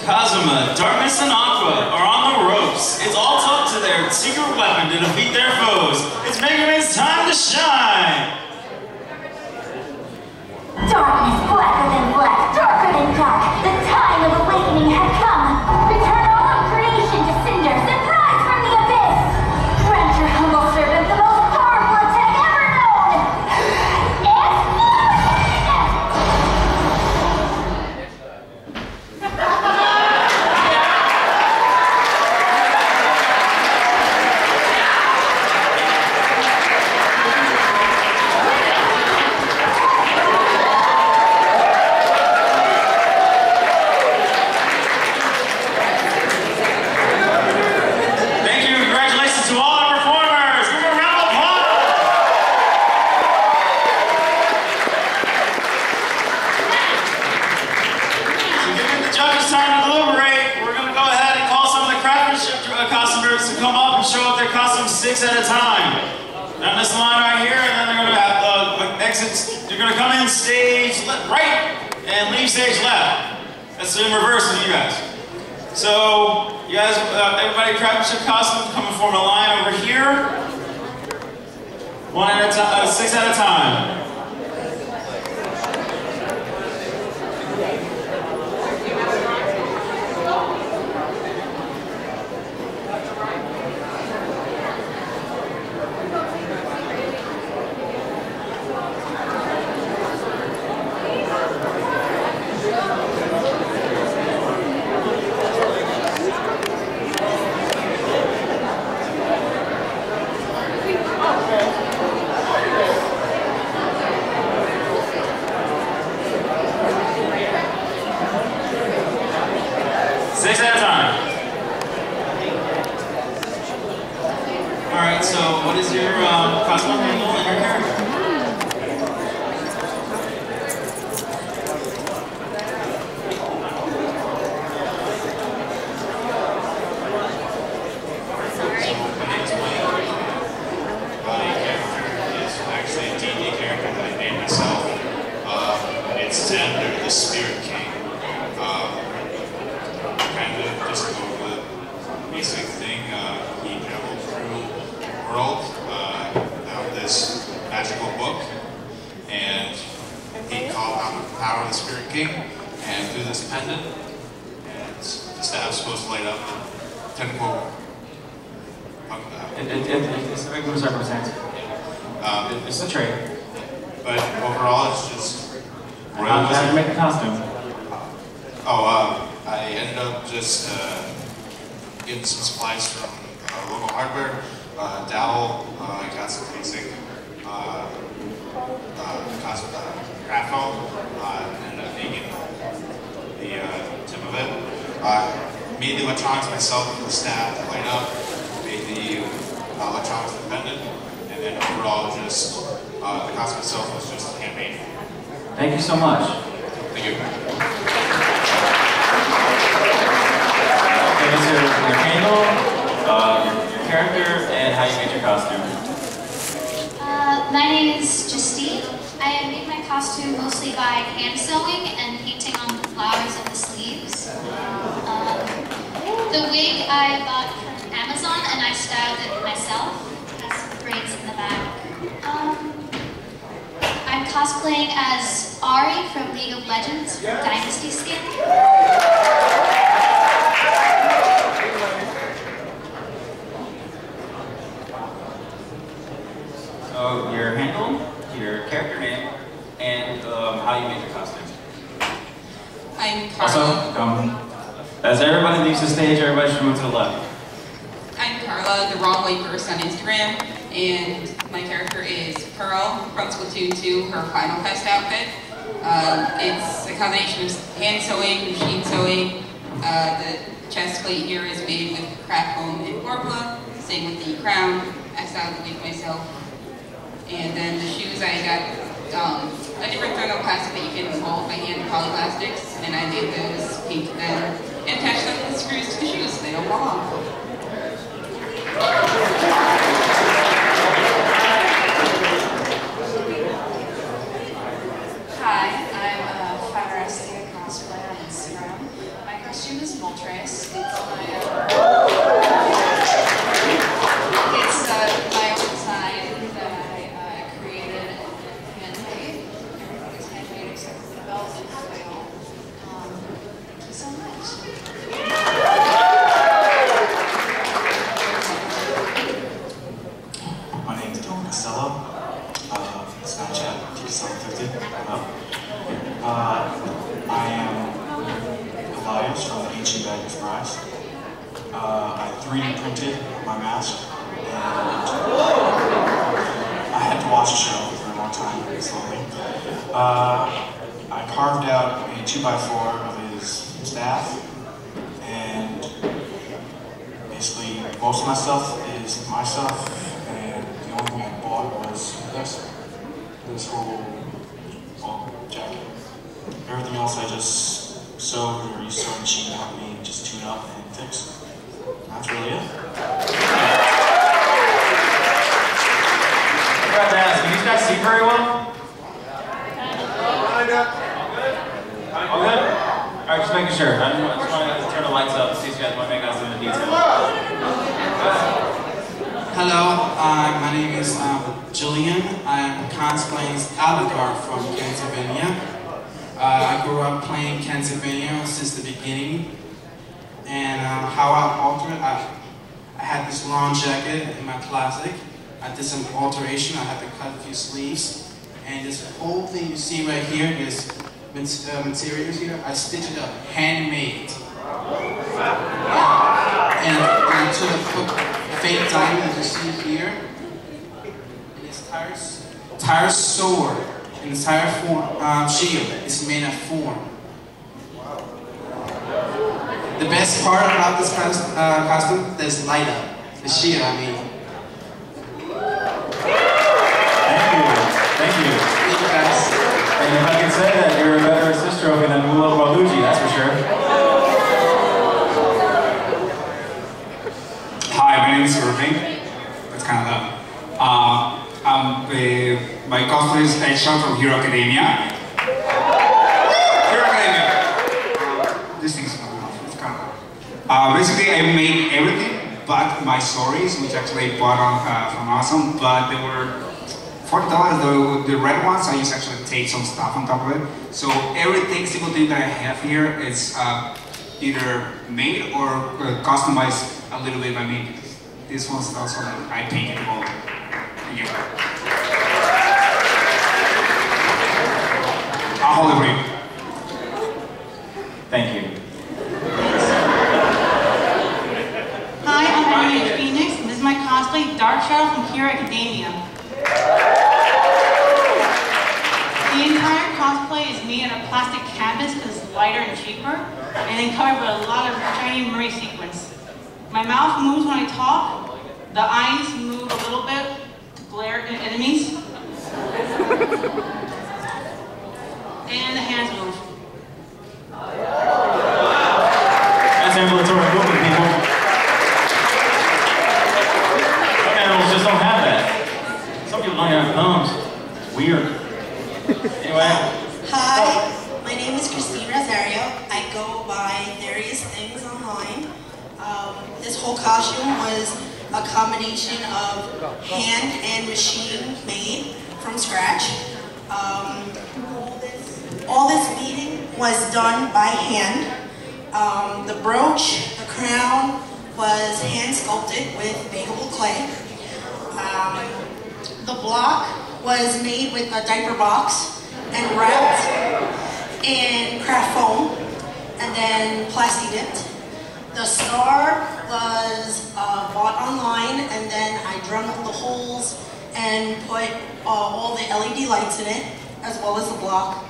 Kazuma, Darkness, and Aqua are on the ropes. It's all up to their secret weapon to defeat their foes. It's Mega Man's time to shine! Darkness blacker than black, darker than dark. The time of awakening had come. Return all of creation to cinders and rise from the abyss. Grant your humble servant the most powerful attack ever known. Six at a time. Down this line right here, and then they're going to have exits. You're going to come in stage right and leave stage left. That's in reverse of you guys. So, you guys, everybody craftsmanship costume, come and form a line over here. One at a time, six at a time. Six at a time. Alright, so what is your costume handle and your character? So, my name's Mike. My character is actually a D&D character that I made myself. It's Xander, the Spirit King. Just go over the basic thing. He traveled through the world, found this magical book, and he called out the power of the Spirit King, and threw this pendant, and the staff's supposed to light up and tentacle. It's the English represents. It's a trade. But overall, it's just. How did you make the costume? I ended up just getting some supplies from local hardware, dowel, I got some basic craft foam, ended up making the tip of it. Made the electronics myself with the staff to light up, made the electronics for the pendant, and then overall just the costume itself was just handmade. Thank you so much. Thank you. Give us your handle, your character, and how you made your costume. My name is Justine. I made my costume mostly by hand sewing and painting on the flowers of the sleeves. The wig I bought from Amazon and I styled it myself. It has some braids in the back. I'm cosplaying as Ari from League of Legends from Dynasty Skin. So, your handle, your character name, and how you made your costume. I'm Carla. As everybody leaves the stage, everybody should move to the left. I'm Carla, the wrong way first on Instagram, and my character is Pearl from Splatoon 2, her final test outfit. It's a combination of hand sewing, machine sewing. The chest plate here is made with craft foam and Corpla, same with the crown. I styled the wig myself. And then the shoes, I got a different thermoplastic that you can mold by hand, polyplastics, and I made those, painted them, and attached them with screws to the shoes so they don't fall off. Hi, I'm Electrocosplay on Instagram. My costume is name is Dylan Costello. Snapchat, TSL50. I am Elias from the Ancient Bag of Fries. I 3D printed my mask, and I had to watch the show for a long time, slowly. I carved out a 2x4 of his staff, and basically most of my stuff is my stuff, and the only thing I bought was this whole jacket. Everything else I just sewed or used sewing machine to help me just tune up and fix. That's really it. I forgot to ask, can you guys see very well? All good? Alright, just making sure. I just want to turn the lights up in case you guys want to make out some of the details. Hello, my name is Julian. I'm cosplaying Avatar from Pennsylvania. I grew up playing Pennsylvania since the beginning. And how I altered, I had this long jacket in my closet. I did some alteration. I had to cut a few sleeves. And this whole thing you see right here, this materials here, I stitched it up, handmade. And I took a fake diamond you see here. And this entire sword, and this entire form, shield is made of form. The best part about this costume is light up. The shield, I mean. Thank you. Thank you guys. And if I can say that, you're a better sister trophy than Mula Waluigi, that's for sure. Hi, my name is Irving. That's kind of loud. My cosplay is Aisha from Hero Academia. Hero Academia! This thing's not enough, it's kind of loud. Basically, I made everything but my stories, which actually bought on from Awesome, but they were $40. The red ones, I used to actually take some stuff on top of it. So every single thing that I have here is either made or customized a little bit by me. This one's also like I painted them all. Thank you. I'll hold it for you. Thank you. Hi, I'm Emily Phoenix, and this is my cosplay, Dark Shadow from Hero Academia. The entire cosplay is made out of plastic canvas because it's lighter and cheaper, and then covered with a lot of shiny Murray sequins. My mouth moves when I talk, the eyes move a little bit to glare at enemies, and the hands move. That's ambulatory movement, people. Some animals just don't have that. Some people don't have thumbs. It's weird. Anyway. Hi, my name is Christine Rosario. I go by various things online. This whole costume was a combination of hand and machine made from scratch. All this beading was done by hand. The brooch, the crown was hand sculpted with bakeable clay. The block was made with a diaper box and wrapped in craft foam and then plasti dipped. The star was bought online, and then I dremeled the holes and put all the LED lights in it, as well as the block.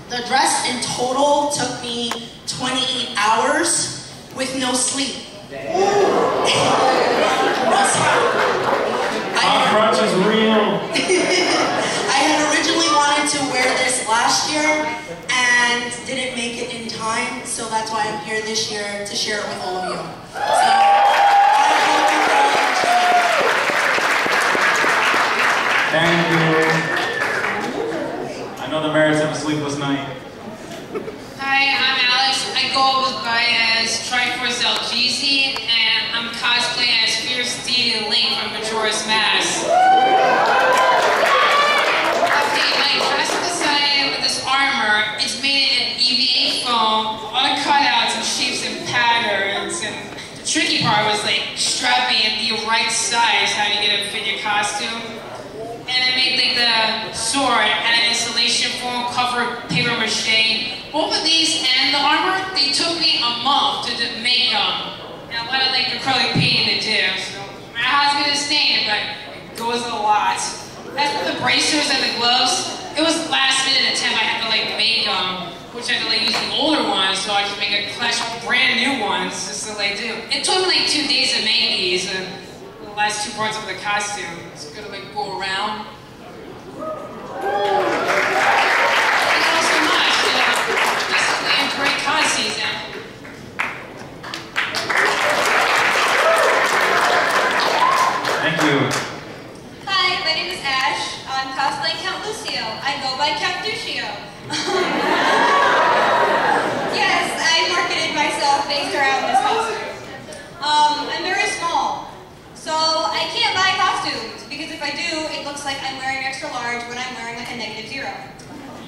The dress in total took me 28 hours with no sleep. Crunch is real. I had originally wanted to wear this last year and didn't make it in time, so that's why I'm here this year to share it with all of you. So, thank you. I know the merits of a sleepless night. Hi, I'm Alex. I go by as Triforce LGZ, and I'm cosplaying as Fierce Steed and Link from Majora's Mask. Okay, my dress design with this armor, it's made in EVA foam, a lot of cutouts and shapes and patterns, and the tricky part was like strapping like the right size, how you get it fit your costume. And I made like the sword and an installation foam covered paper mache. Both of these and the armor, they took me a month to make them. And a lot of like acrylic painting to do. So my how's gonna stain, but it goes a lot. As for the bracers and the gloves, it was last minute attempt. I had to like make them, which I had to like use the older ones, so I just make a collection of brand new ones just to like do. It took me like 2 days to make these, and the last 2 parts of the costume. It's gonna like go around. Thank you all so much. This is a great con season. Thank you. Hi, my name is Ash. I'm cosplaying Count Lucio. I go by Count Duccio. Yes, I marketed myself based around this costume. I'm very small, so I can't buy costumes, because if I do, it looks like I'm wearing extra large when I'm wearing like a -0.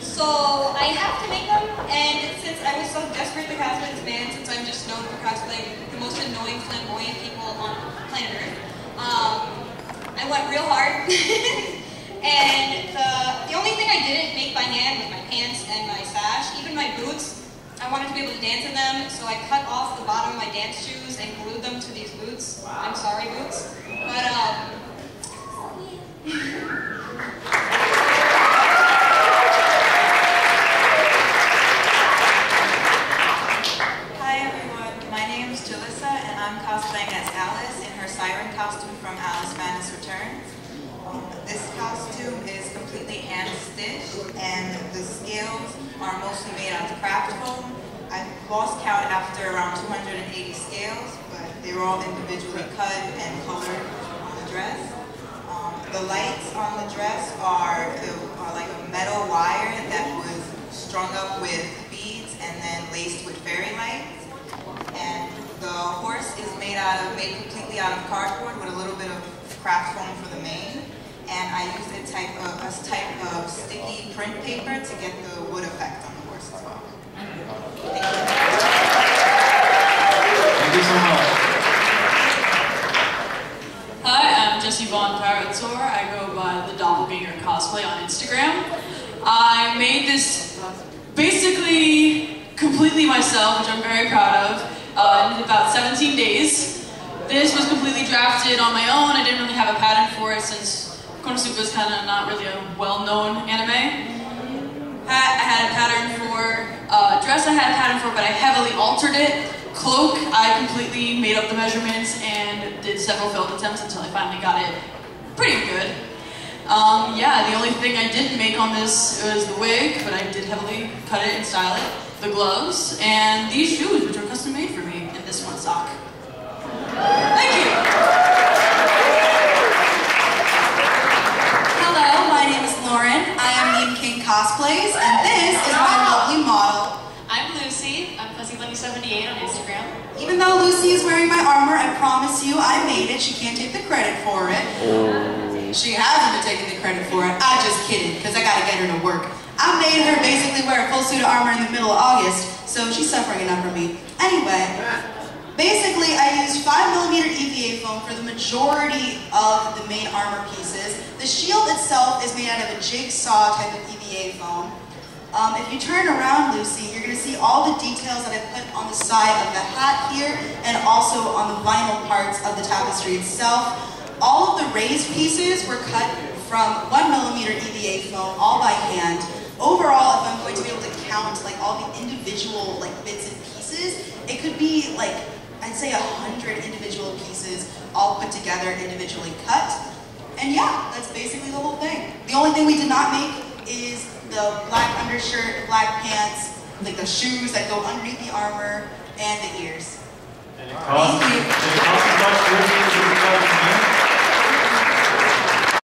So I have to make them, and since I was so desperate to cosplay this man, since I'm just known for cosplaying the most annoying, flamboyant people on planet Earth, I went real hard. And the only thing I didn't make by hand was my pants and my sash, even my boots. I wanted to be able to dance in them, so I cut off the bottom of my dance shoes and glued them to these boots. I'm sorry, boots. But, Hi everyone, my name is Jalissa and I'm cosplaying as Alice in her siren costume from Alice Madness Returns. This costume is completely hand-stitched and the scales are mostly made out of craft foam. I lost count after around 280 scales, but they were all individually cut and colored on the dress. The lights on the dress are like a metal wire that was strung up with beads and then laced with fairy lights. And the horse is made completely out of cardboard with a little bit of craft foam for the mane. And I used a type of sticky print paper to get the wood effect on the horse as well. Thank you. Thank you so much. Hi, I'm Jessie Von Parator. I go by the Doppelganger Cosplay on Instagram. I made this basically completely myself, which I'm very proud of, in about 17 days. This was completely drafted on my own. I didn't really have a pattern for it since Konosuba is kind of not really a well-known anime. I had a pattern for dress. I had a pattern for, but I heavily altered it. Cloak, I completely made up the measurements and did several failed attempts until I finally got it pretty good. Yeah, the only thing I didn't make on this was the wig, but I did heavily cut it and style it. The gloves and these shoes, which are custom made for me, and this one sock. Thank you. Hello, my name is Lauren. I am Meme King Cosplays, and this is my lovely model. I'm Lucy. I'm FuzzyBunny78 on Instagram. Even though Lucy is wearing my armor, I promise you I made it. She can't take the credit for it. She hasn't been taking the credit for it. I just kidding, because I gotta get her to work. I made her basically wear a full suit of armor in the middle of August, so she's suffering enough from me. Anyway, basically I used 5mm EVA foam for the majority of the main armor pieces. The shield itself is made out of a jigsaw type of EVA foam. If you turn around, Lucy, you're going to see all the details that I put on the side of the hat here and also on the vinyl parts of the tapestry itself. All of the raised pieces were cut from 1mm EVA foam, all by hand. Overall, if I'm going to be able to count like all the individual like bits and pieces, it could be like, I'd say 100 individual pieces all put together, individually cut. And yeah, that's basically the whole thing. The only thing we did not make is the black undershirt, black pants, like the shoes that go underneath the armor, and the ears. Any cost? Any cost much?